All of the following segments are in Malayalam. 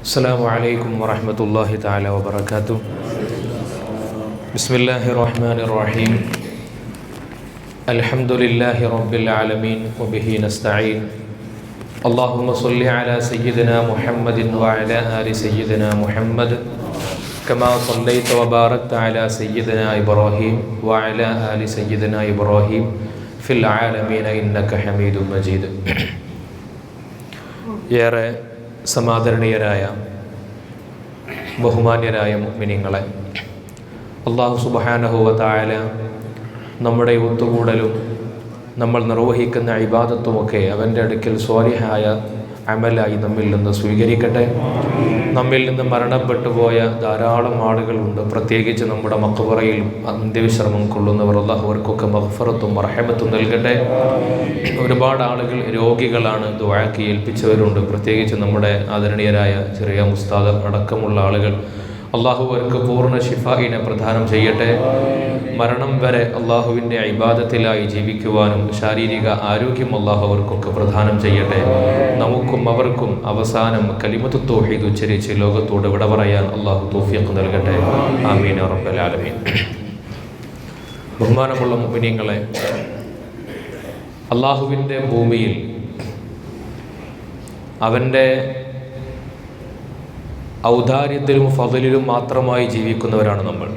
السلام عليكم ورحمة الله تعالى وبركاته. بسم الله الرحمن الرحيم. الحمد لله رب العالمين وبه نستعين. اللهم صل على سيدنا محمد وعلى آل سيدنا محمد كما صليت وباركت على سيدنا إبراهيم وعلى آل سيدنا إبراهيم في العالمين إنك حميد مجيد. ഏറെ സമാദരണീയരായ ബഹുമാന്യരായ മുഅ്മിനീങ്ങളെ, അല്ലാഹു സുബ്ഹാനഹു വ തആല നമ്മുടെ ഒത്തുകൂടലും നമ്മൾ നിർവഹിക്കുന്ന ഇബാദത്തുമൊക്കെ അവൻ്റെ അടുക്കൽ സ്വാലിഹായ അമലായി നമ്മിൽ നിന്ന് സ്വീകരിക്കട്ടെ. നമ്മിൽ നിന്ന് മരണപ്പെട്ടു പോയ ധാരാളം ആളുകളുണ്ട്, പ്രത്യേകിച്ച് നമ്മുടെ മഖ്ബറയിൽ അന്ത്യവിശ്രമം കൊള്ളുന്നവർ. അല്ലാഹു അവർക്കൊക്കെ മഗ്ഫിറത്തും റഹ്മത്തും നൽകട്ടെ. ഒരുപാട് ആളുകൾ രോഗികളാണ്, ദുആക്ക് ഏൽപ്പിച്ചവരുണ്ട്, പ്രത്യേകിച്ച് നമ്മുടെ ആദരണീയരായ ചെറിയ ഉസ്താദ് അടക്കമുള്ള ആളുകൾ. അള്ളാഹു അവർക്ക് പൂർണ്ണ ശിഫായിനെ പ്രദാനം ചെയ്യട്ടെ. മരണം വരെ അള്ളാഹുവിൻ്റെ ഇബാദത്തിലായി ജീവിക്കുവാനും ശാരീരിക ആരോഗ്യം അള്ളാഹു അവർക്കൊക്കെ പ്രദാനം ചെയ്യട്ടെ. നമുക്കും അവർക്കും അവസാനം കലിമത്തു തൗഹീദ് ഉച്ചരിച്ച് ലോകത്തോട് വിട പറയാൻ അള്ളാഹു തൗഫീഖ് നൽകട്ടെ. ആമീൻ യാ റബ്ബൽ ആലമീൻ. ബഹുമാനമുള്ള മുഅ്മിനീങ്ങളെ, അള്ളാഹുവിൻ്റെ ഭൂമിയിൽ അവൻ്റെ ഔദാര്യത്തിലും ഫضലിലും മാത്രമായി ജീവിക്കുന്നവരാണ് നമ്മൾ.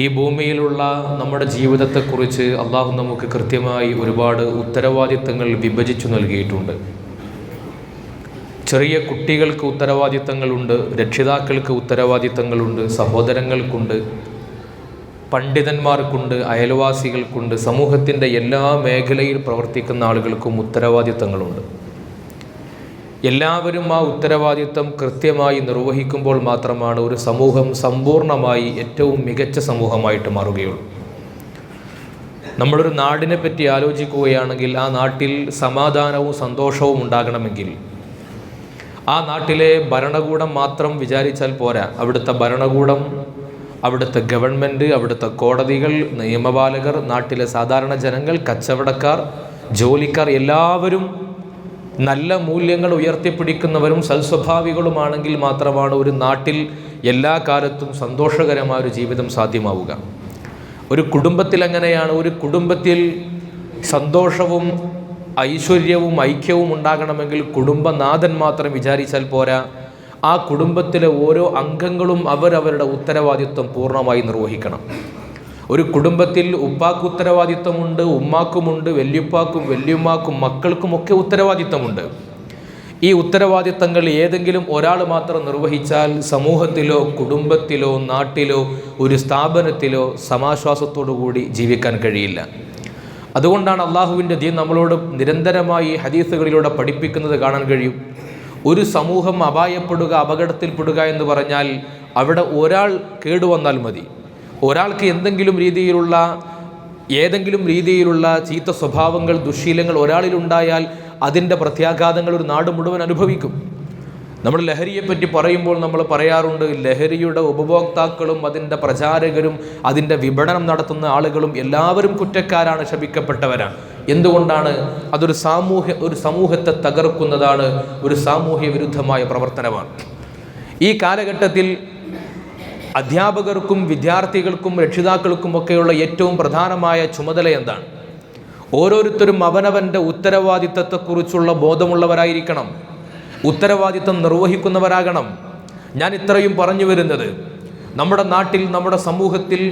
ഈ ഭൂമിയിലുള്ള നമ്മുടെ ജീവിതത്തെക്കുറിച്ച് അള്ളാഹു നമുക്ക് കൃത്യമായി ഒരുപാട് ഉത്തരവാദിത്തങ്ങൾ വിഭജിച്ചു നൽകിയിട്ടുണ്ട്. ചെറിയ കുട്ടികൾക്ക് ഉത്തരവാദിത്തങ്ങളുണ്ട്, രക്ഷിതാക്കൾക്ക് ഉത്തരവാദിത്തങ്ങളുണ്ട്, സഹോദരങ്ങൾക്കുണ്ട്, പണ്ഡിതന്മാർക്കുണ്ട്, അയൽവാസികൾക്കുണ്ട്, സമൂഹത്തിൻ്റെ എല്ലാ മേഖലയിൽ പ്രവർത്തിക്കുന്ന ആളുകൾക്കും ഉത്തരവാദിത്തങ്ങളുണ്ട്. എല്ലാവരും ആ ഉത്തരവാദിത്തം കൃത്യമായി നിർവഹിക്കുമ്പോൾ മാത്രമാണ് ഒരു സമൂഹം സമ്പൂർണ്ണമായി ഏറ്റവും മികച്ച സമൂഹമായിട്ട് മാറുകയുള്ളൂ. നമ്മളൊരു നാടിനെ പറ്റി ആലോചിക്കുകയാണെങ്കിൽ ആ നാട്ടിൽ സമാധാനവും സന്തോഷവും ഉണ്ടാകണമെങ്കിൽ ആ നാട്ടിലെ ഭരണകൂടം മാത്രം വിചാരിച്ചാൽ പോരാ. അവിടുത്തെ ഭരണകൂടം, അവിടുത്തെ ഗവൺമെൻറ്, അവിടുത്തെ കോടതികൾ, നിയമപാലകർ, നാട്ടിലെ സാധാരണ ജനങ്ങൾ, കച്ചവടക്കാർ, ജോലിക്കാർ എല്ലാവരും നല്ല മൂല്യങ്ങൾ ഉയർത്തിപ്പിടിക്കുന്നവരും സൽസ്വഭാവികളുമാണെങ്കിൽ മാത്രമാണ് ഒരു നാട്ടിൽ എല്ലാ കാലത്തും സന്തോഷകരമായ ഒരു ജീവിതം സാധ്യമാവുക. ഒരു കുടുംബത്തിൽ അങ്ങനെയാണ്. ഒരു കുടുംബത്തിൽ സന്തോഷവും ഐശ്വര്യവും ഐക്യവും ഉണ്ടാകണമെങ്കിൽ കുടുംബനാഥൻ മാത്രം വിചാരിച്ചാൽ പോരാ. ആ കുടുംബത്തിലെ ഓരോ അംഗങ്ങളും അവരവരുടെ ഉത്തരവാദിത്വം പൂർണ്ണമായി നിർവഹിക്കണം. ഒരു കുടുംബത്തിൽ ഉപ്പാക്ക് ഉത്തരവാദിത്വമുണ്ട്, ഉമ്മാക്കുമുണ്ട്, വല്യുപ്പാക്കും വല്യുമ്മാക്കും മക്കൾക്കുമൊക്കെ ഉത്തരവാദിത്വമുണ്ട്. ഈ ഉത്തരവാദിത്തങ്ങൾ ഏതെങ്കിലും ഒരാൾ മാത്രം നിർവഹിച്ചാൽ സമൂഹത്തിലോ കുടുംബത്തിലോ നാട്ടിലോ ഒരു സ്ഥാപനത്തിലോ സമാശ്വാസത്തോടു കൂടി ജീവിക്കാൻ കഴിയില്ല. അതുകൊണ്ടാണ് അള്ളാഹുവിൻ്റെ ദീൻ നമ്മളോട് നിരന്തരമായി ഹദീസുകളിലൂടെ പഠിപ്പിക്കുന്നത് കാണാൻ കഴിയും. ഒരു സമൂഹം അപായപ്പെടുക, അപകടത്തിൽപ്പെടുക എന്ന് പറഞ്ഞാൽ അവിടെ ഒരാൾ കേടുവന്നാൽ മതി. ഒരാൾക്ക് ഏതെങ്കിലും രീതിയിലുള്ള ചീത്ത സ്വഭാവങ്ങൾ, ദുശ്ശീലങ്ങൾ ഒരാളിലുണ്ടായാൽ അതിൻ്റെ പ്രത്യാഘാതങ്ങൾ ഒരു നാട് മുഴുവൻ അനുഭവിക്കും. നമ്മൾ ലഹരിയെപ്പറ്റി പറയുമ്പോൾ നമ്മൾ പറയാറുണ്ട്, ലഹരിയുടെ ഉപഭോക്താക്കളും അതിൻ്റെ പ്രചാരകരും അതിൻ്റെ വിപണനം നടത്തുന്ന ആളുകളും എല്ലാവരും കുറ്റക്കാരാണ്, ശപിക്കപ്പെട്ടവരാണ്. എന്തുകൊണ്ടാണ്? അതൊരു സമൂഹത്തെ തകർക്കുന്നതാണ്, ഒരു സാമൂഹ്യ വിരുദ്ധമായ പ്രവർത്തനമാണ്. ഈ കാലഘട്ടത്തിൽ അധ്യാപകർക്കും വിദ്യാർത്ഥികൾക്കും രക്ഷിതാക്കൾക്കും ഒക്കെയുള്ള ഏറ്റവും പ്രധാനമായ ചുമതല എന്താണ്? ഓരോരുത്തരും അവനവൻ്റെ ഉത്തരവാദിത്തത്തെക്കുറിച്ചുള്ള ബോധമുള്ളവരായിരിക്കണം, ഉത്തരവാദിത്തം നിർവഹിക്കുന്നവരാകണം. ഞാൻ ഇത്രയും പറഞ്ഞു വരുന്നത്, നമ്മുടെ നാട്ടിൽ, നമ്മുടെ സമൂഹത്തിൽ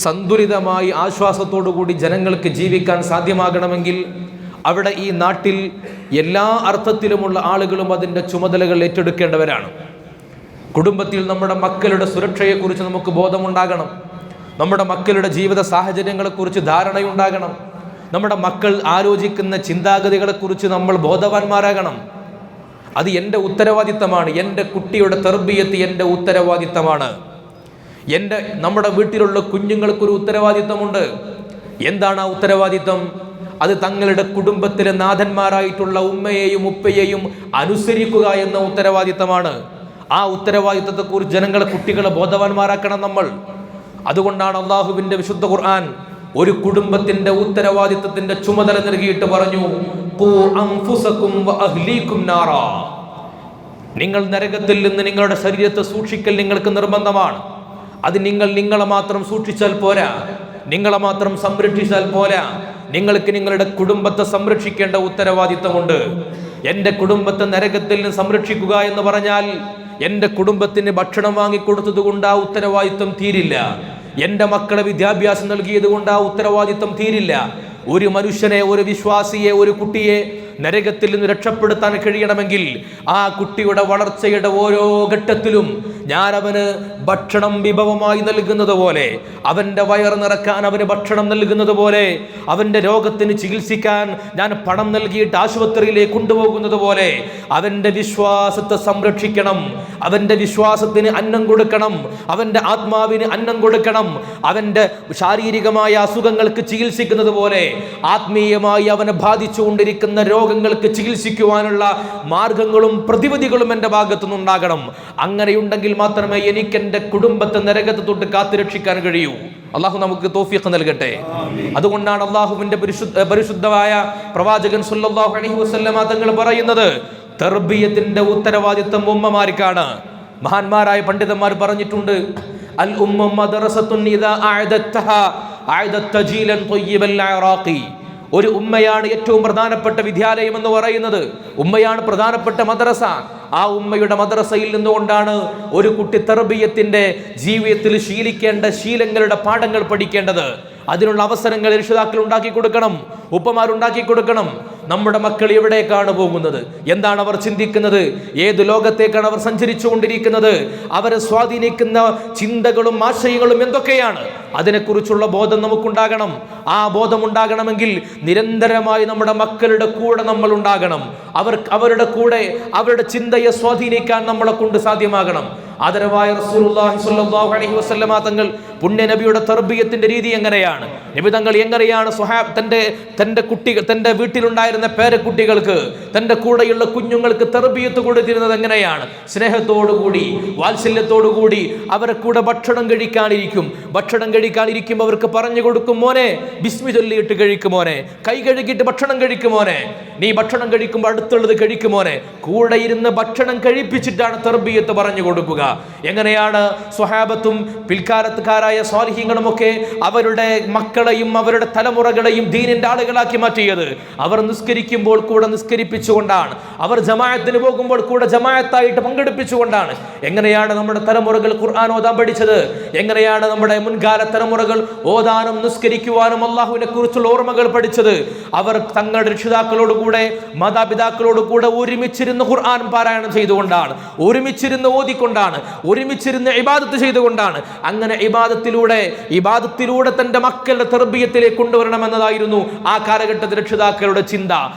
സന്തുലിതമായി ആശ്വാസത്തോടുകൂടി ജനങ്ങൾക്ക് ജീവിക്കാൻ സാധ്യമാകണമെങ്കിൽ അവിടെ ഈ നാട്ടിൽ എല്ലാ അർത്ഥത്തിലുമുള്ള ആളുകളും അതിൻ്റെ ചുമതലകൾ ഏറ്റെടുക്കേണ്ടവരാണ്. കുടുംബത്തിൽ നമ്മുടെ മക്കളുടെ സുരക്ഷയെക്കുറിച്ച് നമുക്ക് ബോധമുണ്ടാകണം. നമ്മുടെ മക്കളുടെ ജീവിത സാഹചര്യങ്ങളെക്കുറിച്ച് ധാരണയുണ്ടാകണം. നമ്മുടെ മക്കൾ ആലോചിക്കുന്ന ചിന്താഗതികളെക്കുറിച്ച് നമ്മൾ ബോധവാന്മാരാകണം. അത് എൻ്റെ ഉത്തരവാദിത്തമാണ്. എൻ്റെ കുട്ടിയുടെ തർബിയത്ത് എൻ്റെ ഉത്തരവാദിത്തമാണ്. നമ്മുടെ വീട്ടിലുള്ള കുഞ്ഞുങ്ങൾക്കൊരു ഉത്തരവാദിത്തമുണ്ട്. എന്താണ് ആ ഉത്തരവാദിത്തം? അത് തങ്ങളുടെ കുടുംബത്തിലെ നാഥന്മാരായിട്ടുള്ള ഉമ്മയെയും ഉപ്പയെയും അനുസരിക്കുക എന്ന ഉത്തരവാദിത്തമാണ്. ആ ഉത്തരവാദിത്തത്തെക്കുറിച്ച് കുട്ടികളെ ബോധവാന്മാരാക്കണം നമ്മൾ. അതുകൊണ്ടാണ് അള്ളാഹുവിൻ്റെ വിശുദ്ധ ഖുർആൻ ഒരു കുടുംബത്തിന്റെ ഉത്തരവാദിത്വത്തിന്റെ ചുമതല നൽകിയിട്ട് പറഞ്ഞു, ഖൂ അൻഫുസകും വഅഹ്ലീകും നാറാ. നിങ്ങൾ നരകത്തിൽ നിന്ന് നിങ്ങളുടെ ശരീരത്തെ സൂക്ഷിക്കൽ നിങ്ങൾക്ക് നിർബന്ധമാണ്. അത് നിങ്ങളെ മാത്രം സൂക്ഷിച്ചാൽ പോരാ, നിങ്ങളെ മാത്രം സംരക്ഷിച്ചാൽ പോരാ, നിങ്ങൾക്ക് നിങ്ങളുടെ കുടുംബത്തെ സംരക്ഷിക്കേണ്ട ഉത്തരവാദിത്തമുണ്ട്. എൻ്റെ കുടുംബത്തെ നരകത്തിൽ നിന്ന് സംരക്ഷിക്കുക എന്ന് പറഞ്ഞാൽ എൻ്റെ കുടുംബത്തിന് ഭക്ഷണം വാങ്ങിക്കൊടുത്തത് കൊണ്ട് ആ ഉത്തരവാദിത്വം തീരില്ല. എൻ്റെ മക്കളെ വിദ്യാഭ്യാസം നൽകിയത് കൊണ്ട് ആ ഉത്തരവാദിത്വം തീരില്ല. ഒരു മനുഷ്യനെ, ഒരു വിശ്വാസിയെ, ഒരു കുട്ടിയെ നരകത്തിൽ നിന്ന് രക്ഷപ്പെടുത്താൻ കഴിയണമെങ്കിൽ ആ കുട്ടിയുടെ വളർച്ചയുടെ ഓരോ ഘട്ടത്തിലും ഞാൻ അവന് ഭക്ഷണം വിഭവമായി നൽകുന്നത് പോലെ, അവൻ്റെ വയറ് നിറക്കാൻ അവന് ഭക്ഷണം നൽകുന്നത് പോലെ, അവൻ്റെ രോഗത്തിന് ചികിത്സിക്കാൻ ഞാൻ പണം നൽകിയിട്ട് ആശുപത്രിയിലേക്ക് കൊണ്ടുപോകുന്നത് പോലെ അവൻ്റെ വിശ്വാസത്തെ സംരക്ഷിക്കണം. അവൻ്റെ വിശ്വാസത്തിന് അന്നം കൊടുക്കണം, അവൻ്റെ ആത്മാവിന് അന്നം കൊടുക്കണം. അവൻ്റെ ശാരീരികമായ അസുഖങ്ങൾക്ക് ചികിത്സിക്കുന്നത് പോലെ ആത്മീയമായി അവനെ ബാധിച്ചുകൊണ്ടിരിക്കുന്ന രോഗങ്ങൾക്ക് ചികിത്സിക്കുവാനുള്ള മാർഗങ്ങളും പ്രതിവിധികളും എൻ്റെ ഭാഗത്തുനിന്നുണ്ടാകണം. അങ്ങനെയുണ്ടെങ്കിൽ മാത്രമേ എനിക്ക് എൻ്റെ കുടുംബത്തെ നരകത്തെ തൊട്ട് കാത്തുരക്ഷിക്കാൻ കഴിയൂ. അള്ളാഹു നമുക്ക് തൗഫീഖ് നൽകട്ടെ. അതുകൊണ്ടാണ് അള്ളാഹുവിൻ്റെ പരിശുദ്ധമായ പ്രവാചകൻ സല്ലല്ലാഹു അലൈഹി വസല്ലമ തങ്ങൾ പറയുന്നത്, തർബിയത്തിന്റെ ഉത്തരവാദിത്വം ഉമ്മമാർക്കാണ്. മഹാന്മാരായ പണ്ഡിതന്മാർ പറഞ്ഞിട്ടുണ്ട്, അൽ ഉമ്മ മദ്റസത്തുൻ ഇദാ അഅദത്തഹാ അഅദത്ത ജീലൻ ത്വയ്യിബൽ അറാഖി. ഒരു ഉമ്മയാണ് ഏറ്റവും പ്രധാനപ്പെട്ട വിദ്യാലയം എന്ന് പറയുന്നത്. ഉമ്മയാണ് പ്രധാനപ്പെട്ട മദ്രസ. ആ ഉമ്മയുടെ മദ്രസയിൽ നിന്നുകൊണ്ടാണ് ഒരു കുട്ടി തർബിയത്തിന്റെ ജീവിതത്തിൽ ശീലിക്കേണ്ട ശീലങ്ങളുടെ പാഠങ്ങൾ പഠിക്കേണ്ടത്. അതിനുള്ള അവസരങ്ങൾ രക്ഷിതാക്കൾ ഉണ്ടാക്കി കൊടുക്കണം, ഉപ്പമാരുണ്ടാക്കി കൊടുക്കണം. നമ്മുടെ മക്കൾ എവിടേക്കാണ് പോകുന്നത്, എന്താണ് അവർ ചിന്തിക്കുന്നത്, ഏത് ലോകത്തേക്കാണ് അവർ സഞ്ചരിച്ചു കൊണ്ടിരിക്കുന്നത്, അവരെ സ്വാധീനിക്കുന്ന ചിന്തകളും ആശയങ്ങളും എന്തൊക്കെയാണ്, അതിനെക്കുറിച്ചുള്ള ബോധം നമുക്കുണ്ടാകണം. ആ ബോധം ഉണ്ടാകണമെങ്കിൽ നിരന്തരമായി നമ്മുടെ മക്കളുടെ കൂടെ നമ്മൾ ഉണ്ടാകണം. അവരുടെ കൂടെ അവരുടെ ചിന്തയെ സ്വാധീനിക്കാൻ നമ്മളെ കൊണ്ട് സാധ്യമാകണം. ആദരവായ റസൂലുള്ളാഹി സ്വല്ലല്ലാഹു അലൈഹി വസല്ലമ തങ്ങൾ പുണ്യ നബിയുടെ തർബിയത്തിന്റെ രീതി എങ്ങനെയാണ്, നബി തങ്ങൾ എങ്ങനെയാണ് തന്റെ വീട്ടിലുണ്ടായിരുന്ന പേരക്കുട്ടികൾക്ക്, തന്റെ കൂടെയുള്ള കുഞ്ഞുങ്ങൾക്ക് തർബിയത്ത് കൊടുത്തിരുന്നത് എങ്ങനെയാണ്? സ്നേഹത്തോടുകൂടി, വാത്സല്യത്തോടുകൂടി അവരെ കൂടെ ഭക്ഷണം കഴിക്കാനിരിക്കും അവർക്ക് പറഞ്ഞു കൊടുക്കും, മോനെ ബിസ്മി ചൊല്ലിയിട്ട് കഴിക്കുമോനെ, കൈ കഴുകിയിട്ട് ഭക്ഷണം കഴിക്കുമോനെ, നീ ഭക്ഷണം കഴിക്കുമ്പോൾ അടുത്തുള്ളത് കഴിക്കുമോനെ. കൂടെ ഇരുന്ന് ഭക്ഷണം കഴിപ്പിച്ചിട്ടാണ് തർബിയത്ത് പറഞ്ഞു കൊടുക്കുക. എങ്ങനെയാണ് സ്വഹാബത്തും പിൽക്കാലത്തുകാരായ സ്വാലിഹീങ്ങളും ഒക്കെ അവരുടെ മക്കളെയും അവരുടെ തലമുറകളെയും ദീനിന്റെ ആളുകളാക്കി മാറ്റിയത്? അവർ നിസ്കരിക്കുമ്പോൾ കൂടെ നിസ്കരിപ്പിച്ചുകൊണ്ടാണ്, അവർ ജമാഅത്തിന് പോകുമ്പോൾ കൂടെ ജമാഅത്തായിട്ട് പങ്കെടുപ്പിച്ചുകൊണ്ടാണ്. എങ്ങനെയാണ് നമ്മുടെ തലമുറകൾ ഖുർആൻ ഓതാൻ പഠിച്ചത്? എങ്ങനെയാണ് നമ്മുടെ മുൻകാല തലമുറകൾ ഓതാനും നിസ്കരിക്കുവാനും അള്ളാഹുവിനെ കുറിച്ചുള്ള ഓർമ്മകൾ പഠിച്ചത്? അവർ തങ്ങളുടെ രക്ഷിതാക്കളോടുകൂടെ, മാതാപിതാക്കളോടുകൂടെ ഒരുമിച്ചിരുന്ന് ഖുർആൻ പാരായണം ചെയ്തുകൊണ്ടാണ്, ഒരുമിച്ചിരുന്ന് ഓതിക്കൊണ്ടാണ്, ഒരുമിച്ചിരുന്ന് ഇബാദത്ത് ചെയ്തുകൊണ്ടാണ്. അങ്ങനെ ഇബാദത്തിലൂടെ തന്റെ മക്കളുടെ തർബിയത്തിലേക്ക് കൊണ്ടുവരണമെന്നതായിരുന്നു ആ കാലഘട്ടത്തിൽ രക്ഷിതാക്കളുടെ ചിന്ത.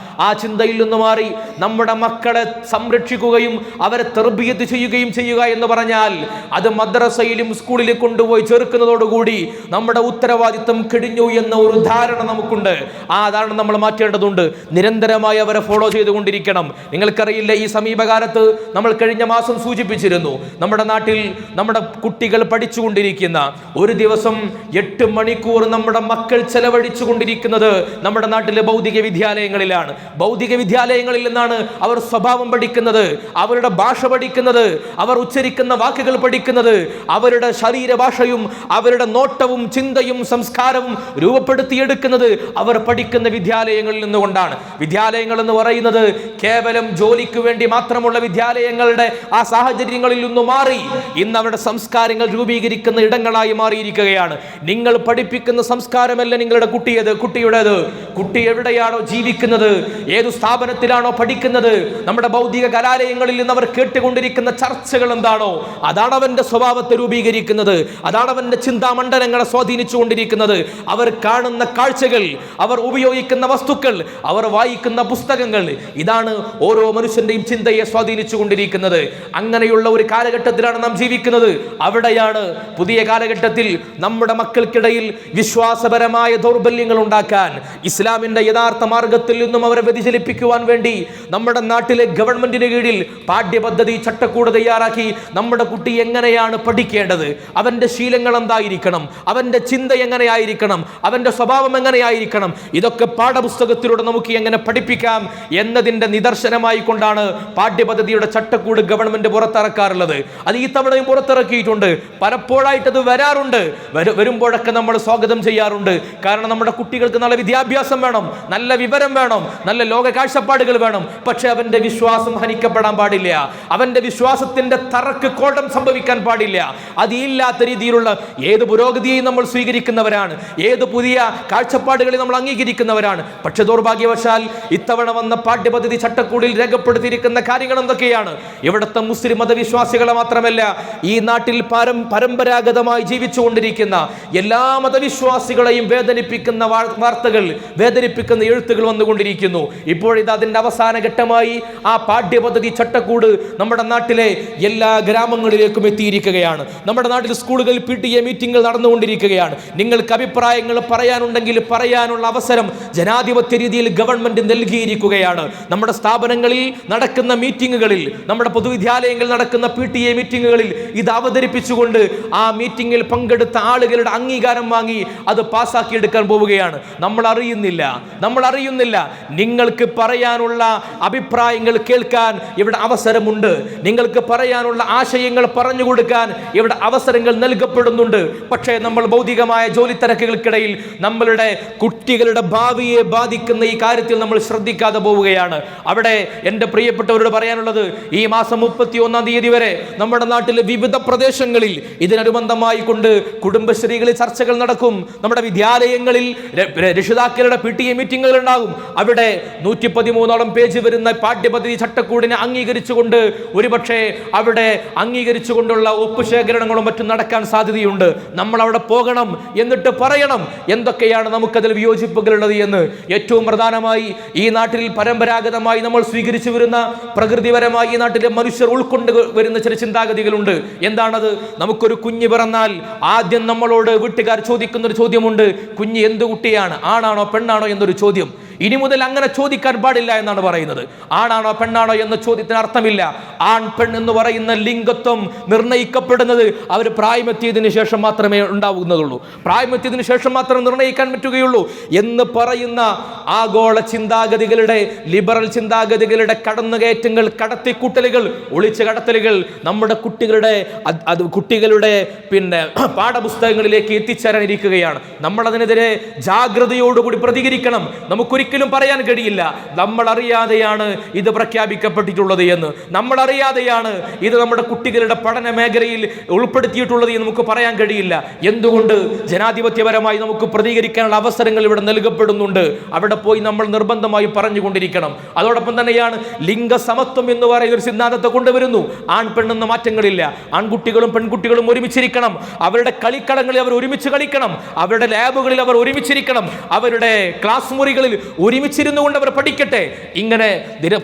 ആ ചിന്തയിൽ നിന്ന് മാറി നമ്മുടെ മക്കളെ സംരക്ഷിക്കുകയും അവരെ തർബിയത്ത് ചെയ്യുക എന്ന് പറഞ്ഞാൽ അത് മദ്രസയിലും സ്കൂളിലും കൊണ്ടുപോയി ചേർക്കുന്നതോടുകൂടി നമ്മുടെ ഉത്തരവാദിത്വം കഴിഞ്ഞു എന്ന ഒരു ധാരണ നമുക്കുണ്ട്. ആ ധാരണ നമ്മൾ മാറ്റേണ്ടതുണ്ട്. നിരന്തരമായി അവരെ ഫോളോ ചെയ്തുകൊണ്ടിരിക്കണം. നിങ്ങൾക്കറിയില്ല, ഈ സമീപകാലത്ത് നമ്മൾ കഴിഞ്ഞ മാസം സൂചിപ്പിച്ചിരുന്നു, നമ്മുടെ നാട്ടിൽ നമ്മുടെ കുട്ടികൾ പഠിച്ചുകൊണ്ടിരിക്കുന്ന, ഒരു ദിവസം 8 മണിക്കൂർ നമ്മുടെ മക്കൾ ചെലവഴിച്ചു കൊണ്ടിരിക്കുന്നത് നമ്മുടെ നാട്ടിലെ ഭൗതിക വിദ്യാലയങ്ങളിലാണ്. ഭൗതിക വിദ്യാലയങ്ങളിൽ നിന്നാണ് അവർ സ്വഭാവം പഠിക്കുന്നത്, അവരുടെ ഭാഷ പഠിക്കുന്നത്, അവർ ഉച്ചരിക്കുന്ന വാക്കുകൾ പഠിക്കുന്നത്, അവരുടെ ശരീരഭാഷയും അവരുടെ നോട്ടവും ചിന്തയും സംസ്കാരവും രൂപപ്പെടുത്തിയെടുക്കുന്നത് അവർ പഠിക്കുന്ന വിദ്യാലയങ്ങളിൽ നിന്നുകൊണ്ടാണ്. വിദ്യാലയങ്ങൾ എന്ന് പറയുന്നത് കേവലം ജോലിക്ക് വേണ്ടി മാത്രമുള്ള വിദ്യാലയങ്ങളുടെ ആ സാഹചര്യങ്ങളിൽ നിന്നും മാറി ഇന്ന് അവരുടെ സംസ്കാരങ്ങൾ രൂപീകരിക്കുന്ന ഇടങ്ങളായി മാറിയിരിക്കുകയാണ്. നിങ്ങൾ പഠിപ്പിക്കുന്ന സംസ്കാരമല്ല നിങ്ങളുടെ കുട്ടിയുടേത്. കുട്ടി എവിടെയാണോ ജീവിക്കുന്നത്, ഏതു സ്ഥാപനത്തിലാണോ പഠിക്കുന്നത്, നമ്മുടെ ഭൗതിക കലാലയങ്ങളിൽ നിന്ന് അവർ കേട്ടുകൊണ്ടിരിക്കുന്ന ചർച്ചകൾ എന്താണോ, അതാണ് അവന്റെ സ്വഭാവത്തെ രൂപീകരിക്കുന്നത്, അതാണ് അവന്റെ ചിന്താമണ്ഡലങ്ങളെ സ്വാധീനിച്ചു കൊണ്ടിരിക്കുന്നത്. അവർ കാണുന്ന കാഴ്ചകൾ, അവർ ഉപയോഗിക്കുന്ന വസ്തുക്കൾ, അവർ വായിക്കുന്ന പുസ്തകങ്ങൾ, ഇതാണ് ഓരോ മനുഷ്യന്റെയും ചിന്തയെ സ്വാധീനിച്ചു കൊണ്ടിരിക്കുന്നത്. അങ്ങനെയുള്ള ഒരു കാലഘട്ടത്തിൽ കാലഘട്ടത്തിലാണ് നാം ജീവിക്കുന്നത്. അവിടെയാണ് പുതിയ കാലഘട്ടത്തിൽ നമ്മുടെ മക്കൾക്കിടയിൽ വിശ്വാസപരമായ ദൗർബല്യങ്ങൾ ഉണ്ടാക്കാൻ, ഇസ്ലാമിന്റെ യഥാർത്ഥ മാർഗത്തിൽ നിന്നും അവരെ വ്യതിചലിപ്പിക്കുവാൻ വേണ്ടി നമ്മുടെ നാട്ടിലെ ഗവൺമെന്റിന് കീഴിൽ പാഠ്യപദ്ധതി ചട്ടക്കൂട് തയ്യാറാക്കി നമ്മുടെ കുട്ടി എങ്ങനെയാണ് പഠിക്കേണ്ടത്, അവന്റെ ശീലങ്ങൾ എന്തായിരിക്കണം, അവന്റെ ചിന്ത എങ്ങനെയായിരിക്കണം, അവന്റെ സ്വഭാവം എങ്ങനെയായിരിക്കണം, ഇതൊക്കെ പാഠപുസ്തകത്തിലൂടെ നമുക്ക് എങ്ങനെ പഠിപ്പിക്കാം എന്നതിന്റെ നിദർശനമായി കൊണ്ടാണ് പാഠ്യപദ്ധതിയുടെ ചട്ടക്കൂട് ഗവൺമെന്റ് പുറത്തിറക്കാറുള്ളത്. അത് ഈ തവണയും പുറത്തിറക്കിയിട്ടുണ്ട്. പലപ്പോഴായിട്ട് അത് വരാറുണ്ട്. വരുമ്പോഴൊക്കെ നമ്മൾ സ്വാഗതം ചെയ്യാറുണ്ട്. കാരണം നമ്മുടെ കുട്ടികൾക്ക് നല്ല വിദ്യാഭ്യാസം വേണം, നല്ല വിവരം വേണം, നല്ല ലോക കാഴ്ചപ്പാടുകൾ വേണം. പക്ഷെ അവന്റെ വിശ്വാസം ഹനിക്കപ്പെടാൻ പാടില്ല, അവന്റെ വിശ്വാസത്തിന്റെ തറക്ക് കോട്ടം സംഭവിക്കാൻ പാടില്ല. അതില്ലാത്ത രീതിയിലുള്ള ഏത് പുരോഗതിയെയും നമ്മൾ സ്വീകരിക്കുന്നവരാണ്, ഏത് പുതിയ കാഴ്ചപ്പാടുകളെ നമ്മൾ അംഗീകരിക്കുന്നവരാണ്. പക്ഷെ ദൗർഭാഗ്യവശാൽ ഇത്തവണ വന്ന പാഠ്യപദ്ധതി ചട്ടക്കൂടിൽ രേഖപ്പെടുത്തിയിരിക്കുന്ന കാര്യങ്ങൾ എന്തൊക്കെയാണ്? ഇവിടുത്തെ മുസ്ലിം മതവിശ്വാസികളെ മാത്രമല്ല, ഈ നാട്ടിൽ പരമ്പരാഗതമായി ജീവിച്ചുകൊണ്ടിരിക്കുന്ന എല്ലാ മതവിശ്വാസികളെയും വേദനിപ്പിക്കുന്ന വാർത്തകൾ, വേദനിപ്പിക്കുന്ന എഴുത്തുകൾ വന്നുകൊണ്ടിരിക്കുന്നു. ഇപ്പോഴിത് അതിന്റെ അവസാന ഘട്ടമായി ആ പാഠ്യപദ്ധതി ചട്ടക്കൂട് നമ്മുടെ നാട്ടിലെ എല്ലാ ഗ്രാമങ്ങളിലേക്കും എത്തിയിരിക്കുകയാണ്. നമ്മുടെ നാട്ടിൽ സ്കൂളുകളിൽ PTA മീറ്റിംഗുകൾ നടന്നുകൊണ്ടിരിക്കുകയാണ്. നിങ്ങൾക്ക് അഭിപ്രായങ്ങൾ പറയാനുണ്ടെങ്കിൽ പറയാനുള്ള അവസരം ജനാധിപത്യ രീതിയിൽ ഗവൺമെന്റ് നൽകിയിരിക്കുകയാണ്. നമ്മുടെ സ്ഥാപനങ്ങളിൽ നടക്കുന്ന മീറ്റിങ്ങുകളിൽ, നമ്മുടെ പൊതുവിദ്യാലയങ്ങളിൽ നടക്കുന്ന PTA മീറ്റിങ്ങുകളിൽ ഇത് അവതരിപ്പിച്ചുകൊണ്ട് ആ മീറ്റിംഗിൽ പങ്കെടുത്ത ആളുകളുടെ അംഗീകാരം വാങ്ങി അത് പാസ്സാക്കിയെടുക്കാൻ പോവുകയാണ്. നമ്മൾ അറിയുന്നില്ല നിങ്ങൾക്ക് പറയാനുള്ള അഭിപ്രായങ്ങൾ കേൾക്കാൻ ഇവിടെ അവസരമുണ്ട്, നിങ്ങൾക്ക് പറയാനുള്ള ആശയങ്ങൾ പറഞ്ഞു കൊടുക്കാൻ ഇവിടെ അവസരങ്ങൾ നൽകപ്പെടുന്നുണ്ട്. പക്ഷേ നമ്മൾ ഭൗതികമായ ജോലി തിരക്കുകൾക്കിടയിൽ നമ്മളുടെ കുട്ടികളുടെ ഭാവിയെ ബാധിക്കുന്ന ഈ കാര്യത്തിൽ നമ്മൾ ശ്രദ്ധിക്കാതെ പോവുകയാണ്. അവിടെ എൻ്റെ പ്രിയപ്പെട്ടവരോട് പറയാനുള്ളത്, ഈ മാസം 31-ാം തീയതി വരെ നമ്മുടെ നാട്ടിലെ വിവിധ പ്രദേശങ്ങളിൽ ഇതിനനുബന്ധമായി കൊണ്ട് കുടുംബശ്രീകളിൽ ചർച്ചകൾ നടക്കും. നമ്മുടെ വിദ്യാലയങ്ങളിൽ രക്ഷിതാക്കളുടെ PTA മീറ്റിംഗുകൾ ഉണ്ടാകും. അവിടെ 113ഓളം പേജ് വരുന്ന പാഠ്യപദ്ധതി ചട്ടക്കൂടിനെ അംഗീകരിച്ചുകൊണ്ട് ഒരുപക്ഷെ അവിടെ അംഗീകരിച്ചുകൊണ്ടുള്ള ഒപ്പുശേഖരണങ്ങളും മറ്റും നടക്കാൻ സാധ്യതയുണ്ട്. നമ്മൾ അവിടെ പോകണം, എന്നിട്ട് പറയണം എന്തൊക്കെയാണ് നമുക്കതിൽ വിയോജിപ്പുകളുള്ളത് എന്ന്. ഏറ്റവും പ്രധാനമായി ഈ നാട്ടിൽ പരമ്പരാഗതമായി നമ്മൾ സ്വീകരിച്ചു വരുന്ന പ്രകൃതിപരമായി ഈ നാട്ടിലെ മനുഷ്യർ ഉൾക്കൊണ്ട് വരുന്ന ചില ചിന്താഗതികളുണ്ട്. എന്താണത്? നമുക്കൊരു കുഞ്ഞ് പിറന്നാൽ ആദ്യം നമ്മളോട് വീട്ടുകാർ ചോദിക്കുന്ന ഒരു ചോദ്യമുണ്ട്, കുഞ്ഞ് എന്ത് കുട്ടിയാണ്, ആണാണോ പെണ്ണാണോ എന്നൊരു ചോദ്യം. ഇനി മുതൽ അങ്ങനെ ചോദിക്കാൻ പാടില്ല എന്നാണ് പറയുന്നത്. ആണാണോ പെണ്ണാണോ എന്ന ചോദ്യത്തിന് അർത്ഥമില്ല. ആൺ പെൺ എന്ന് പറയുന്ന ലിംഗത്വം നിർണ്ണയിക്കപ്പെടുന്നത് അവർ പ്രായമെത്തിയതിനു ശേഷം മാത്രമേ ഉണ്ടാവുന്നതുള്ളൂ, പ്രായമെത്തിയതിനു ശേഷം മാത്രം നിർണ്ണയിക്കാൻ പറ്റുകയുള്ളൂ എന്ന് പറയുന്ന ആഗോള ചിന്താഗതികളുടെ, ലിബറൽ ചിന്താഗതികളുടെ കടന്നുകയറ്റങ്ങൾ, കടത്തിക്കൂട്ടലുകൾ, ഒളിച്ചു കടത്തലുകൾ നമ്മുടെ കുട്ടികളുടെ പിന്നെ പാഠപുസ്തകങ്ങളിലേക്ക് എത്തിച്ചേരാനിരിക്കുകയാണ്. നമ്മളതിനെതിരെ ജാഗ്രതയോടുകൂടി പ്രതികരിക്കണം. നമുക്കൊരിക്കലും പറയാൻ കഴിയില്ല നമ്മൾ അറിയാതെയാണ് ഇത് പ്രഖ്യാപിക്കപ്പെട്ടിട്ടുള്ളത് എന്ന്, നമ്മൾ അറിയാതെയാണ് ഇത് നമ്മുടെ കുട്ടികളുടെ പഠന മേഖലയിൽ ഉൾപ്പെടുത്തിയിട്ടുള്ളത് എന്ന് നമുക്ക് പറയാൻ കഴിയില്ല. എന്തുകൊണ്ട്? ജനാധിപത്യപരമായി നമുക്ക് പ്രതികരിക്കാനുള്ള അവസരങ്ങൾ ഇവിടെ നൽകപ്പെടുന്നുണ്ട്. അവിടെ പോയി നമ്മൾ നിർബന്ധമായി പറഞ്ഞുകൊണ്ടിരിക്കണം. അതോടൊപ്പം തന്നെയാണ് ലിംഗസമത്വം എന്ന് പറയുന്ന ഒരു സിദ്ധാന്തത്തെ കൊണ്ടുവരുന്നു. ആൺ പെണ്ണെന്ന മാറ്റങ്ങളില്ല. ആൺകുട്ടികളും പെൺകുട്ടികളും ഒരുമിച്ചിരിക്കണം, അവരുടെ കളിക്കളങ്ങളിൽ അവർ ഒരുമിച്ച് കളിക്കണം, അവരുടെ ലാബുകളിൽ അവർ ഒരുമിച്ചിരിക്കണം, അവരുടെ ക്ലാസ് മുറികളിൽ ഒരുമിച്ചിരുന്നു കൊണ്ട് അവർ പഠിക്കട്ടെ. ഇങ്ങനെ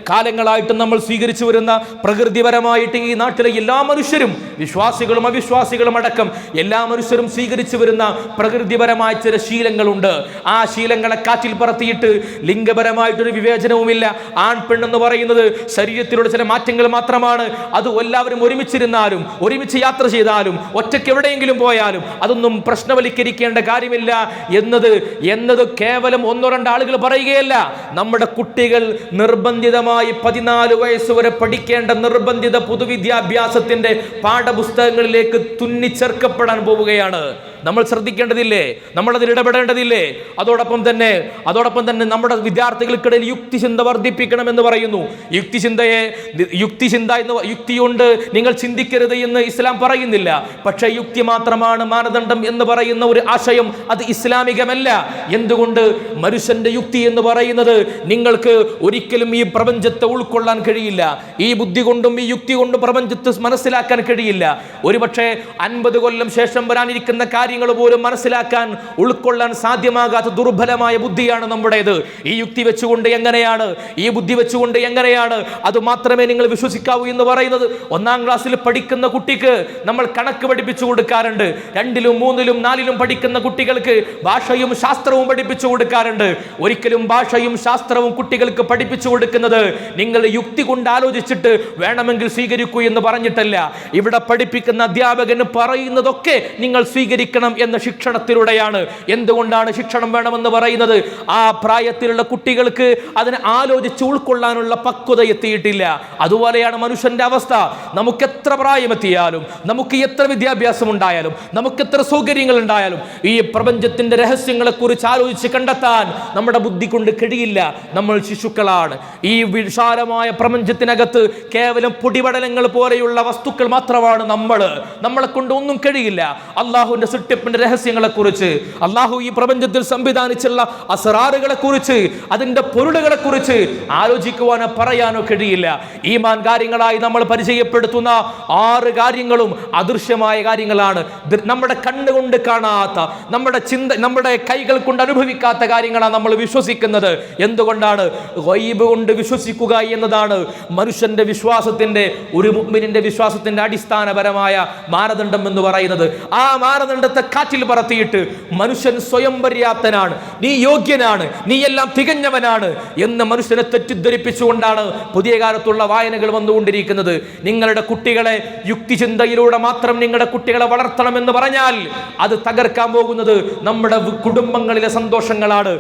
കാലങ്ങളായിട്ട് നമ്മൾ സ്വീകരിച്ചു വരുന്ന പ്രകൃതിപരമായിട്ട് ഈ നാട്ടിലെ എല്ലാ മനുഷ്യരും, വിശ്വാസികളും അവിശ്വാസികളും അടക്കം എല്ലാ മനുഷ്യരും സ്വീകരിച്ചു വരുന്ന പ്രകൃതിപരമായ ചില ശീലങ്ങളുണ്ട്. ആ ശീലങ്ങളെ കാറ്റിൽ പറത്തിയിട്ട് ലിംഗപരമായിട്ടൊരു വിവേചനവുമില്ല. ആൺ പെണ്ണെന്ന് പറയുന്നത് ശരീരത്തിലുള്ള ചില മാറ്റങ്ങൾ മാത്രമാണ്. അത് എല്ലാവരും ഒരുമിച്ചിരുന്നാലും, ഒരുമിച്ച് യാത്ര ചെയ്താലും, ഒറ്റയ്ക്ക് എവിടെയെങ്കിലും പോയാലും അതൊന്നും പ്രശ്നവൽക്കരിക്കേണ്ട കാര്യമില്ല എന്നത് കേവലം 1-2 ആളുകൾ പറയുകയല്ല. നമ്മുടെ കുട്ടികൾ നിർബന്ധിതമായി 14 വയസ്സ് വരെ പഠിക്കേണ്ട നിർബന്ധിത പൊതുവിദ്യാഭ്യാസത്തിന്റെ പാഠപുസ്തകങ്ങളിലേക്ക് തുന്നിച്ചേർക്കപ്പെടാൻ പോവുകയാണ്. നമ്മൾ ശ്രദ്ധിക്കേണ്ടതില്ലേ? നമ്മൾ അതിൽ ഇടപെടേണ്ടതില്ലേ? അതോടൊപ്പം തന്നെ നമ്മുടെ വിദ്യാർത്ഥികൾക്കിടയിൽ യുക്തിചിന്ത വർദ്ധിപ്പിക്കണമെന്ന് പറയുന്നു. യുക്തി കൊണ്ട് നിങ്ങൾ ചിന്തിക്കരുത് എന്ന് ഇസ്ലാം പറയുന്നില്ല. പക്ഷേ യുക്തി മാത്രമാണ് മാനദണ്ഡം എന്ന് പറയുന്ന ഒരു ആശയം അത് ഇസ്ലാമികമല്ല. എന്തുകൊണ്ട്? മനുഷ്യന്റെ യുക്തി എന്ന് പറയുന്നത് നിങ്ങൾക്ക് ഒരിക്കലും ഈ പ്രപഞ്ചത്തെ ഉൾക്കൊള്ളാൻ കഴിയില്ല. ഈ ബുദ്ധി കൊണ്ടും ഈ യുക്തി കൊണ്ടും പ്രപഞ്ചത്തെ മനസ്സിലാക്കാൻ കഴിയില്ല. ഒരുപക്ഷെ 50 കൊല്ലം ശേഷം വരാനിരിക്കുന്ന കാര്യങ്ങൾ പോലും മനസ്സിലാക്കാൻ ഉൾക്കൊള്ളാൻ സാധ്യമാകാത്ത ദുർബലമായ ബുദ്ധിയാണ് നമ്മുടേത്. ഈ യുക്തി വെച്ചുകൊണ്ട് എങ്ങനെയാണ്, ഈ ബുദ്ധി വെച്ചുകൊണ്ട് എങ്ങനെയാണ് അത് മാത്രമേ നിങ്ങൾ വിശ്വസിക്കാവൂ എന്ന് പറയുന്നത്? 1-ാം ക്ലാസ്സിൽ പഠിക്കുന്ന കുട്ടിക്ക് നമ്മൾ കണക്ക് പഠിപ്പിച്ചു കൊടുക്കാറുണ്ട്. 2-ലും 3-ലും 4-ലും പഠിക്കുന്ന കുട്ടികൾക്ക് ഭാഷയും ശാസ്ത്രവും പഠിപ്പിച്ചു കൊടുക്കാറുണ്ട്. ഒരിക്കലും ഭാഷയും ശാസ്ത്രവും കുട്ടികൾക്ക് പഠിപ്പിച്ചു കൊടുക്കുന്നത് നിങ്ങൾ യുക്തി കൊണ്ട് ആലോചിച്ചിട്ട് വേണമെങ്കിൽ സ്വീകരിക്കൂ എന്ന് പറഞ്ഞിട്ടല്ല. ഇവിടെ പഠിപ്പിക്കുന്ന അധ്യാപകന് പറയുന്നതൊക്കെ നിങ്ങൾ സ്വീകരിക്കണം എന്ന ശിക്ഷണത്തിലൂടെയാണ്. എന്തുകൊണ്ടാണ് ശിക്ഷണം വേണമെന്ന് പറയുന്നത്? ആ പ്രായത്തിലുള്ള കുട്ടികൾക്ക് അതിനെ ആലോചിച്ച് ഉൾക്കൊള്ളാനുള്ള പക്വത എത്തിയിട്ടില്ല. അതുപോലെയാണ് മനുഷ്യന്റെ അവസ്ഥ. നമുക്ക് എത്ര പ്രായമെത്തിയാലും, നമുക്ക് എത്ര വിദ്യാഭ്യാസം ഉണ്ടായാലും, നമുക്ക് എത്ര സൗകര്യങ്ങൾ ഉണ്ടായാലും ഈ പ്രപഞ്ചത്തിന്റെ രഹസ്യങ്ങളെ കുറിച്ച് ആലോചിച്ച് കണ്ടെത്താൻ നമ്മുടെ ബുദ്ധി കൊണ്ട് കഴിയില്ല. നമ്മൾ ശിശുക്കളാണ്. ഈ വിശാലമായ പ്രപഞ്ചത്തിനകത്ത് കേവലം പൊടിപടലങ്ങൾ പോലെയുള്ള വസ്തുക്കൾ മാത്രമാണ് നമ്മളെ കൊണ്ട് ഒന്നും കഴിയില്ല. അള്ളാഹുവിന്റെ സൃഷ്ടിപ്പിന്റെ രഹസ്യങ്ങളെ കുറിച്ച്, അള്ളാഹു ഈ പ്രപഞ്ചത്തിൽ സംവിധാനിച്ചുള്ള അസ്റാറുകളെ കുറിച്ച്, അതിന്റെ പൊരുളുകളെ കുറിച്ച് ആലോചിക്കുവാനോ പറയാനോ കഴിയില്ല. ഈമാൻ കാര്യങ്ങളായി നമ്മൾ പരിചയപ്പെടുത്തുന്ന 6 കാര്യങ്ങളും അദൃശ്യമായ കാര്യങ്ങളാണ്. നമ്മുടെ കണ്ണുകൊണ്ട് കാണാത്ത, നമ്മുടെ കൈകൾ കൊണ്ട് അനുഭവിക്കാത്ത കാര്യങ്ങളാണ് നമ്മൾ വിശ്വസിക്കുന്നത്. എന്തുകൊണ്ടാണ്? ഗൈബ് കൊണ്ട് വിശ്വസിക്കുക എന്നതാണ് മനുഷ്യന്റെ വിശ്വാസത്തിന്റെ, ഒരു മുഅ്മിനിന്റെ വിശ്വാസത്തിന്റെ അടിസ്ഥാനപരമായ മാനദണ്ഡം എന്ന് പറയുന്നത്. ആ മാനദണ്ഡത്തെ കാറ്റിൽ പറത്തിയിട്ട് മനുഷ്യൻ സ്വയം പര്യാപ്തനാണ്, നീ യോഗ്യനാണ്, നീ എല്ലാം തികഞ്ഞവനാണ് എന്ന് മനുഷ്യനെ തെറ്റിദ്ധരിപ്പിച്ചുകൊണ്ടാണ് പുതിയ കാലത്തുള്ള വായനകൾ വന്നുകൊണ്ടിരിക്കുന്നത്. നിങ്ങളുടെ കുട്ടികളെ യുക്തിചിന്തയിലൂടെ മാത്രം നിങ്ങളുടെ കുട്ടികളെ വളർത്തണമെന്ന് പറഞ്ഞാൽ അത് തകർക്കാൻ പോകുന്നത് നമ്മുടെ കുടുംബങ്ങളിലെ സന്തോഷങ്ങളാണ്.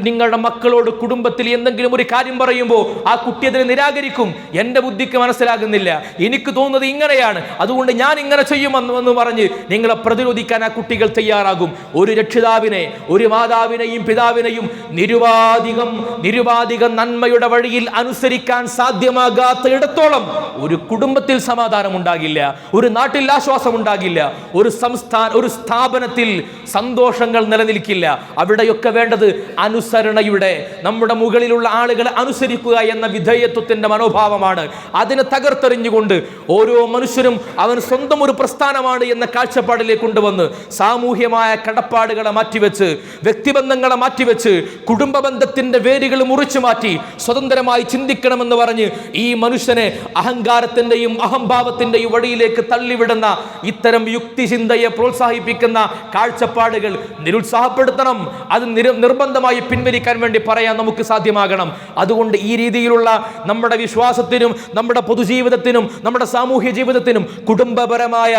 നിങ്ങളുടെ മക്കളോട് കുടുംബത്തിൽ എന്തെങ്കിലും ഒരു കാര്യം പറയുമ്പോൾ ആ കുട്ടി അതിനെ നിരാകരിക്കും. എൻ്റെ ബുദ്ധിക്ക് മനസ്സിലാകുന്നില്ല, എനിക്ക് തോന്നുന്നത് ഇങ്ങനെയാണ്, അതുകൊണ്ട് ഞാൻ ഇങ്ങനെ ചെയ്യുമെന്ന് പറഞ്ഞ് നിങ്ങളെ പ്രതിരോധിക്കാൻ ആ കുട്ടികൾ തയ്യാറാകും. ഒരു രക്ഷിതാവിനെ, ഒരു മാതാവിനെയും പിതാവിനെയും നിരുപാധികം നന്മയുടെ വഴിയിൽ അനുസരിക്കാൻ സാധ്യമാകാത്ത ഇടത്തോളം ഒരു കുടുംബത്തിൽ സമാധാനം ഉണ്ടാകില്ല, ഒരു നാട്ടിൽ ആശ്വാസം ഉണ്ടാകില്ല, ഒരു സ്ഥാപനത്തിൽ സന്തോഷങ്ങൾ നിലനിൽക്കില്ല. അവിടെയൊക്കെ വേണ്ടത് അനുസരണയുടെ, നമ്മുടെ മുകളിലുള്ള ആളുകളെ അനുസരിക്കുക എന്ന വിധേയത്വത്തിന്റെ മനോഭാവമാണ്. അതിനെ തകർത്തെറിഞ്ഞുകൊണ്ട് ഓരോ മനുഷ്യനും അവൻ സ്വന്തം ഒരു പ്രസ്ഥാനമാണ് എന്ന കാഴ്ചപ്പാടിലേക്ക് കൊണ്ടുവന്ന് സാമൂഹ്യമായ കടപ്പാടുകളെ മാറ്റിവെച്ച്, വ്യക്തിബന്ധങ്ങളെ മാറ്റിവെച്ച്, കുടുംബ ബന്ധത്തിന്റെ വേരുകൾ മുറിച്ചു മാറ്റി സ്വതന്ത്രമായി ചിന്തിക്കണമെന്ന് പറഞ്ഞ് ഈ മനുഷ്യനെ അഹങ്കാരത്തിന്റെയും അഹംഭാവത്തിന്റെയും വഴിയിലേക്ക് തള്ളിവിടുന്ന ഇത്തരം യുക്തിചിന്തയെ പ്രോത്സാഹിപ്പിക്കുന്ന കാഴ്ചപ്പാടുകൾ നിരുത്സാഹപ്പെടുത്തണം. അത് നിർബന്ധമായി പിൻവലിക്കാൻ വേണ്ടി പറയാൻ നമുക്ക് സാധ്യമാകണം. അതുകൊണ്ട് ഈ രീതിയിലുള്ള നമ്മുടെ വിശ്വാസത്തിനും, നമ്മുടെ പൊതുജീവിതത്തിനും, നമ്മുടെ സാമൂഹ്യ ജീവിതത്തിനും, കുടുംബപരമായ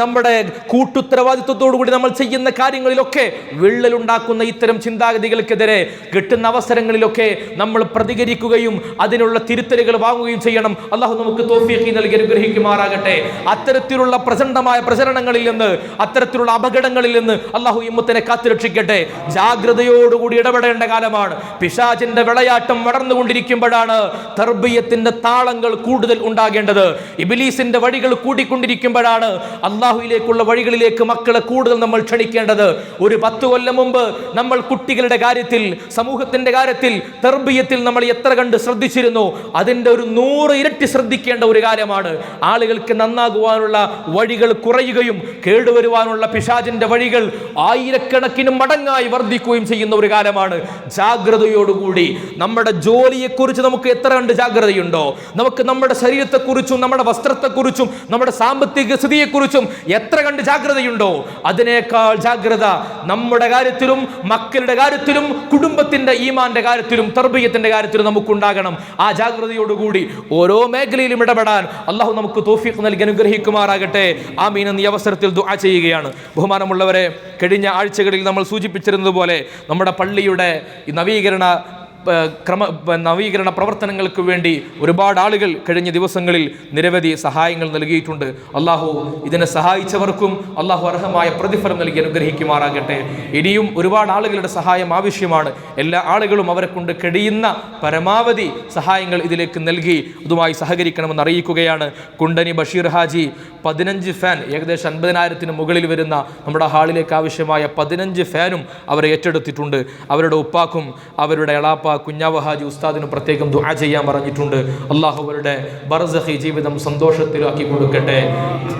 നമ്മുടെ കൂട്ടുത്തരവാദിത്വത്തോടു കൂടി നമ്മൾ ചെയ്യുന്ന കാര്യങ്ങളിലൊക്കെ വിള്ളലുണ്ടാക്കുന്ന ഇത്തരം ചിന്താഗതികൾക്കെതിരെ കിട്ടുന്ന അവസരങ്ങളിലൊക്കെ നമ്മൾ പ്രതികരിക്കുകയും അതിനുള്ള തിരുത്തലുകൾ വാങ്ങുകയും ചെയ്യണം. അള്ളാഹു നമുക്ക് തൗഫീഖ് നൽകി അനുഗ്രഹിക്കുമാറാകട്ടെ. അത്തരത്തിലുള്ള പ്രചണ്ഡമായ പ്രചരണങ്ങളിൽ നിന്ന്, അത്തരത്തിലുള്ള അപകടങ്ങളിൽ നിന്ന് അള്ളാഹു ഉമ്മത്തിനെ കാത്തുരക്ഷിക്കട്ടെ. ജാഗ്രതയോടുകൂടി ഇടപെടേണ്ട കാലമാണ്. പിശാചിന്റെ വിളയാട്ടം വളർന്നുകൊണ്ടിരിക്കുമ്പോഴാണ് തർബിയത്തിന്റെ താളങ്ങൾ കൂടുതൽ ഉണ്ടാകേണ്ടത്. ഇബ്ലീസിന്റെ വഴികൾ കൂടിക്കൊണ്ടിരിക്കുമ്പോഴാണ് അള്ളാഹുവിലേക്കുള്ള വഴികളിലേക്ക് മക്കളെ കൂടുതൽ നമ്മൾ ക്ഷണിക്കേണ്ടത്. ഒരു 10 കൊല്ലം മുമ്പ് നമ്മൾ കുട്ടികളുടെ കാര്യത്തിൽ, സമൂഹത്തിന്റെ കാര്യത്തിൽ, തർബിയത്തിൽ നമ്മൾ എത്ര കണ്ട് ശ്രദ്ധിച്ചിരുന്നു, അതിന്റെ ഒരു 100 ഇരട്ടി ശ്രദ്ധിക്കേണ്ട ഒരു കാര്യമാണ്. ആളുകൾക്ക് നന്നാകുവാനുള്ള വഴികൾ കുറയുകയും കേടുവരുവാനുള്ള പിശാചിന്റെ വഴികൾ ആയിരക്കണക്കിന് മടങ്ങായി വർദ്ധിക്കുകയും ചെയ്യുന്ന ഒരു കാലമാണ്. ജാഗ്രതയോടുകൂടി നമ്മുടെ ജോലിയെക്കുറിച്ച് നമുക്ക് എത്ര കണ്ട് ജാഗ്രതയുണ്ടോ, നമുക്ക് നമ്മുടെ ശരീരത്തെക്കുറിച്ചും നമ്മുടെ വസ്ത്രത്തെക്കുറിച്ചും നമ്മുടെ സാമ്പത്തിക സ്ഥിതിയെക്കുറിച്ചും എത്ര കണ്ട് ജാഗ്രതയുണ്ടോ, അതിനേക്കാൾ ജാഗ്രത നമ്മുടെ കാര്യത്തിലും, മക്കളുടെ കാര്യത്തിലും, കുടുംബത്തിന്റെ ഈമാന്റെ കാര്യത്തിലും, തർബിയത്തിന്റെ കാര്യത്തിലും നമുക്കുണ്ടാകണം. ആ ജാഗ്രതയോടുകൂടി ഓരോ മേഖലയിലും ഇടപെടാൻ അള്ളാഹു നമുക്ക് തൗഫീഖ് നൽകി അനുഗ്രഹിക്കുമാറാകട്ടെ. ആമീൻ എന്ന് ഈ അവസരത്തിൽ ദുആ ചെയ്യുകയാണ്. ബഹുമാനമുള്ളവരെ, കഴിഞ്ഞ ആഴ്ചകളിൽ നമ്മൾ സൂചിപ്പിച്ചിരുന്നത് പോലെ നമ്മുടെ പള്ളിയുടെ നവീകരണ നവീകരണ പ്രവർത്തനങ്ങൾക്ക് വേണ്ടി ഒരുപാട് ആളുകൾ കഴിഞ്ഞ ദിവസങ്ങളിൽ നിരവധി സഹായങ്ങൾ നൽകിയിട്ടുണ്ട്. അള്ളാഹു ഇതിനെ സഹായിച്ചവർക്കും അള്ളാഹു അർഹമായ പ്രതിഫലം നൽകി അനുഗ്രഹിക്കുമാറാകട്ടെ. ഇനിയും ഒരുപാട് ആളുകളുടെ സഹായം ആവശ്യമാണ്. എല്ലാ ആളുകളും അവരെ കൊണ്ട് കഴിയുന്ന പരമാവധി സഹായങ്ങൾ ഇതിലേക്ക് നൽകി അതുമായി സഹകരിക്കണമെന്ന് അറിയിക്കുകയാണ്. കുണ്ടനി ബഷീർ ഹാജി 15 ഫാൻ, ഏകദേശം 50,000-ന് മുകളിൽ വരുന്ന നമ്മുടെ ഹാളിലേക്ക് ആവശ്യമായ 15 ഫാനും അവർ ഏറ്റെടുത്തിട്ടുണ്ട്. അവരുടെ ഉപ്പാക്കും അവരുടെ എളാപ്പ കുഞ്ഞാവ ഹാജി ഉസ്താദിനും പ്രത്യേകം ദുആ ചെയ്യാൻ പറഞ്ഞിട്ടുണ്ട്. അള്ളാഹു അവരുടെ ബർസഖി ജീവിതം സന്തോഷത്തിലാക്കി കൊടുക്കട്ടെ,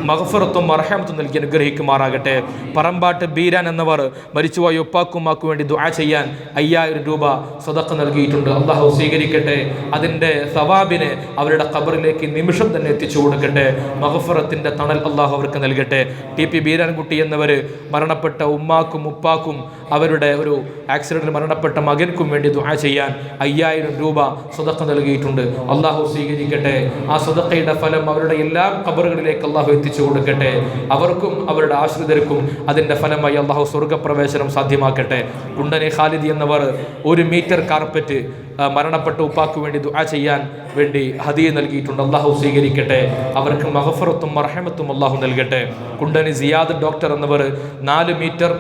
മഗ്ഫിറത്തും മർഹമത്തും നൽകി അനുഗ്രഹിക്കുമാറാകട്ടെ. പറമ്പാട്ട് ബീരാൻ എന്നവർ മരിച്ചുപോയ ഉപ്പാക്കും ഉമ്മാക്കും വേണ്ടി ദുആ ചെയ്യാൻ 5000 രൂപ സദഖ നൽകിയിട്ടുണ്ട്. അള്ളാഹു സ്വീകരിക്കട്ടെ. അതിൻ്റെ സവാബിനെ അവരുടെ ഖബറിലേക്ക് നിമിഷം തന്നെ എത്തിച്ചു കൊടുക്കട്ടെ. മഗ്ഫിറത്തിൻ്റെ തണൽ അള്ളാഹു അവർക്ക് നൽകട്ടെ. TP ബീരാൻകുട്ടി എന്നവർ മരണപ്പെട്ട ഉമ്മാക്കും ഉപ്പാക്കും അവരുടെ ഒരു ആക്സിഡന്റിൽ മരണപ്പെട്ട മകൻക്കും വേണ്ടി ദുആ ചെയ്യാൻ 5000 രൂപ സദഖ നൽകിയിട്ടുണ്ട്. അള്ളാഹു സ്വീകരിക്കട്ടെ. ആ സദഖയുടെ ഫലം അവരുടെ എല്ലാ ഖബറുകളിലേക്ക് അള്ളാഹു എത്തിച്ചു കൊടുക്കട്ടെ. അവർക്കും അവരുടെ ആശ്രിതർക്കും അതിൻ്റെ ഫലമായി അള്ളാഹു സ്വർഗപ്രവേശനം സാധ്യമാക്കട്ടെ. കുണ്ടനെ ഖാലിദി എന്നവർ 1 മീറ്റർ കാർപ്പറ്റ് മരണപ്പെട്ട ഉപ്പാക്ക് വേണ്ടി ദുആ ചെയ്യാൻ വേണ്ടി ഹദിയ നൽകിയിട്ടുണ്ട്. അള്ളാഹു സ്വീകരിക്കട്ടെ. അവർക്ക് മഗ്ഫിറത്തും മർഹമത്തും അള്ളാഹു നൽകട്ടെ. കുണ്ടനി സിയാദ് ഡോക്ടർ എന്നവർ 4 മീറ്റർ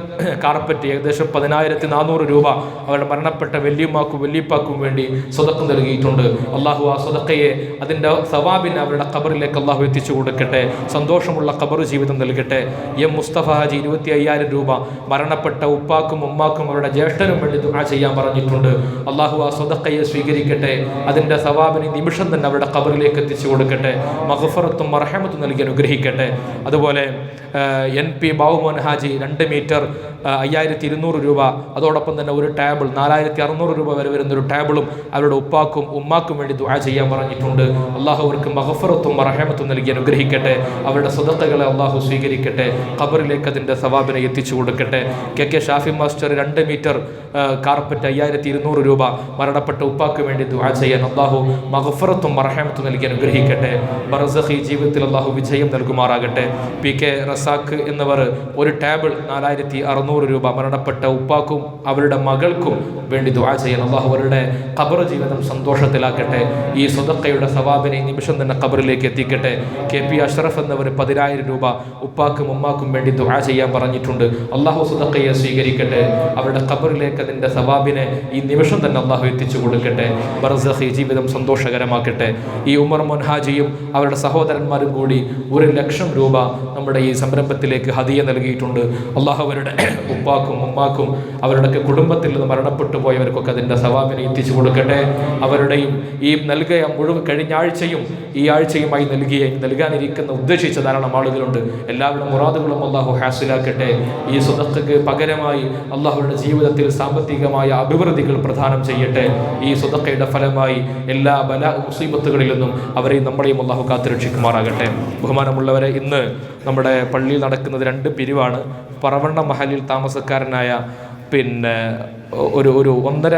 കാർപ്പറ്റ് ഏകദേശം 10,400 രൂപ അവരുടെ മരണപ്പെട്ട വല്യമ്മാക്കും വല്യപ്പാക്കും വേണ്ടി സദഖ നൽകിയിട്ടുണ്ട്. അള്ളാഹു ആ സദഖയെ അതിൻ്റെ സവാബിനെ അവരുടെ ഖബറിലേക്ക് അള്ളാഹു എത്തിച്ചു കൊടുക്കട്ടെ. സന്തോഷമുള്ള ഖബർ ജീവിതം നൽകട്ടെ. മുസ്തഫ ഹാജി 25,000 രൂപ മരണപ്പെട്ട ഉപ്പാക്കും ഉമ്മാക്കും അവരുടെ ജ്യേഷ്ഠനും വേണ്ടി ദുആ ചെയ്യാൻ പറഞ്ഞിട്ടുണ്ട്. അള്ളാഹു ആ സദഖയെ സ്വീകരിക്കട്ടെ. അതിൻ്റെ സവാബിനെ നിമിഷം തന്നെ അവരുടെ ഖബറിലേക്ക് എത്തിച്ചു കൊടുക്കട്ടെ. മഗ്ഫിറത്തും മർഹമത്തും നൽകി അനുഗ്രഹിക്കട്ടെ. അതുപോലെ NP ബാവുമോൻ ഹാജി 2 മീറ്റർ 5200 രൂപ, അതോടൊപ്പം തന്നെ ഒരു ടേബിൾ 4600 രൂപ വരെ വരുന്നൊരു ടേബിളും അവരുടെ ഉപ്പാക്കും ഉമ്മാക്കും വേണ്ടി ദുആ ചെയ്യാൻ പറഞ്ഞിട്ടുണ്ട്. അള്ളാഹു അവർക്ക് മഗ്ഫിറത്തും മർഹമത്തും നൽകി അനുഗ്രഹിക്കട്ടെ. അവരുടെ സദഖകളെ അള്ളാഹു സ്വീകരിക്കട്ടെ. ഖബറിലേക്ക് അതിൻ്റെ സവാബിനെ എത്തിച്ചു കൊടുക്കട്ടെ. KK Shafi master 2 metre carpet 5200 രൂപ മരണപ്പെട്ട ഉപ്പാക്ക് വേണ്ടി ദുആ ചെയ്യാൻ അള്ളാഹു മഗ്ഫിറത്തും മർഹമത്തും നൽകി അനുഗ്രഹിക്കട്ടെ. ബർസഖി ജീവിതത്തിൽ അള്ളാഹു വിജയം നൽകുമാറാകട്ടെ. PK റസാഖ് എന്നവർ ഒരു ടേബിൾ 4600 രൂപ മരണപ്പെട്ട ഉപ്പാക്കും അവരുടെ മകൾക്കും വേണ്ടി ദുആ ചെയ്യാൻ അള്ളാഹു അവരുടെ ഖബർ ജീവിതം സന്തോഷത്തിലാക്കട്ടെ. ഈ സദഖയുടെ സവാബിനെ നിമിഷം തന്നെ ഖബറിലേക്ക് എത്തിക്കട്ടെ. KP അഷ്റഫ് എന്നവർ 10,000 രൂപ ഉപ്പാക്കും ഉമ്മാക്കും വേണ്ടി ദുആ ചെയ്യാൻ പറഞ്ഞിട്ടുണ്ട്. അള്ളാഹു സദഖയെ സ്വീകരിക്കട്ടെ. അവരുടെ ഖബറിലേക്ക് അതിൻ്റെ സവാബിനെ ഈ നിമിഷം തന്നെ അള്ളാഹു എത്തിച്ചു കൊടുക്കട്ടെ. ബർസഖി ജീവിതം സന്തോഷകരമാക്കട്ടെ. ഈ ഉമർ മോൻ ഹാജിയും അവരുടെ സഹോദരന്മാരും കൂടി 1,00,000 രൂപ നമ്മുടെ ഈ സംരംഭത്തിലേക്ക് ഹദിയ നൽകിയിട്ടുണ്ട്. അള്ളാഹു അവരുടെ ഉപ്പാക്കും ഉമ്മാക്കും അവരുടെയൊക്കെ കുടുംബത്തിൽ നിന്ന് മരണപ്പെട്ടു പോയവർക്കൊക്കെ അതിൻ്റെ സവാബിനെ എത്തിച്ചു കൊടുക്കട്ടെ. അവരുടെയും ഈ നൽകിയ മുഴുവൻ കഴിഞ്ഞ ആഴ്ചയും ഈ ആഴ്ചയുമായി നൽകാനിരിക്കുന്ന ഉദ്ദേശിച്ച ധാരാളം ആളുകളുണ്ട്. എല്ലാവരുടെ മുറാദുകളും അള്ളാഹു ഹാസിലാക്കട്ടെ. ഈ സദഖക്ക് പകരമായി അള്ളാഹുവിൻ്റെ ജീവിതത്തിൽ സാമ്പത്തികമായ അഭിവൃദ്ധികൾ പ്രദാനം ചെയ്യട്ടെ. ഈ സദഖയുടെ ഫലമായി എല്ലാ മുസീബത്തുകളിൽ നിന്നും അവരെയും നമ്മളെയും അള്ളാഹു കാത്തുരക്ഷിക്കുമാറാകട്ടെ. ബഹുമാനമുള്ളവരെ, ഇന്ന് നമ്മുടെ പള്ളിയിൽ നടക്കുന്നത് 2 പിരിവാണ്. പറവണ്ണ മഹലിൽ താമസക്കാരനായ ഒരു 1.5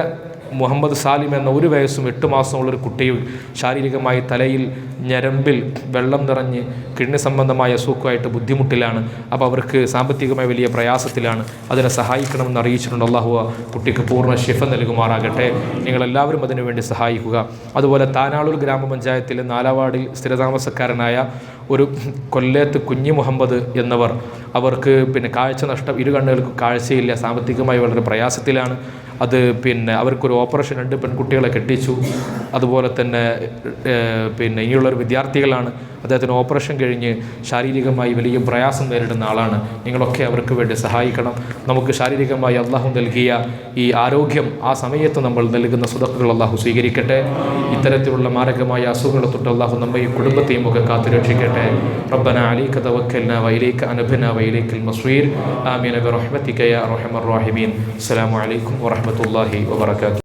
മുഹമ്മദ് സാലിം എന്ന 1 വയസ്സും 8 മാസമുള്ളൊരു കുട്ടിയും ശാരീരികമായി തലയിൽ ഞരമ്പിൽ വെള്ളം നിറഞ്ഞ് കിഡ്നി സംബന്ധമായ അസുഖമായിട്ട് ബുദ്ധിമുട്ടിലാണ്. അപ്പോൾ അവർക്ക് സാമ്പത്തികമായി വലിയ പ്രയാസത്തിലാണ്. അതിനെ സഹായിക്കണമെന്ന് അറിയിച്ചിട്ടുണ്ട്. അള്ളാഹു കുട്ടിക്ക് പൂർണ്ണ ശിഫ നൽകുമാറാകട്ടെ. നിങ്ങളെല്ലാവരും അതിനുവേണ്ടി സഹായിക്കുക. അതുപോലെ താനാളൂർ ഗ്രാമപഞ്ചായത്തിലെ 4 വാർഡിൽ സ്ഥിരതാമസക്കാരനായ ഒരു കൊല്ലേത്ത് കുഞ്ഞി മുഹമ്മദ് എന്നവർ, അവർക്ക് കാഴ്ച നഷ്ടം, 2 കണ്ണുകൾക്ക് കാഴ്ചയില്ല, സാമ്പത്തികമായി വളരെ പ്രയാസത്തിലാണ്. അത് അവർക്കൊരു ഓപ്പറേഷൻ, 2 പെൺകുട്ടികളെ കെട്ടിച്ചു. അതുപോലെ തന്നെ ഇനിയുള്ളൊരു വിദ്യാർത്ഥികളാണ്. അദ്ദേഹത്തിന് ഓപ്പറേഷൻ കഴിഞ്ഞ് ശാരീരികമായി വലിയ പ്രയാസം നേരിടുന്ന ആളാണ്. നിങ്ങളൊക്കെ അവർക്ക് വേണ്ടി സഹായിക്കണം. നമുക്ക് ശാരീരികമായി അള്ളാഹു നൽകിയ ഈ ആരോഗ്യം ആ സമയത്ത് നമ്മൾ നൽകുന്ന സദഖകൾ അള്ളാഹു സ്വീകരിക്കട്ടെ. ഇത്തരത്തിലുള്ള മാരകമായ അസുഖങ്ങളെ തൊട്ട് അള്ളാഹു നമ്മയും കുടുംബത്തെയും ഒക്കെ കാത്തുരക്ഷിക്കട്ടെ. റബ്ബന അലൈക തവക്കൽനാ വഇലൈക അനബ്നാ വഇലൈക്കൽ മസ്വീർ. ആമീൻ ബിറഹ്മതിക യാ അർഹമർ റഹീമീൻ. അസ്സലാമു അലൈക്കും വറഹ്മത്തുള്ളാഹി വബറകാതുഹു.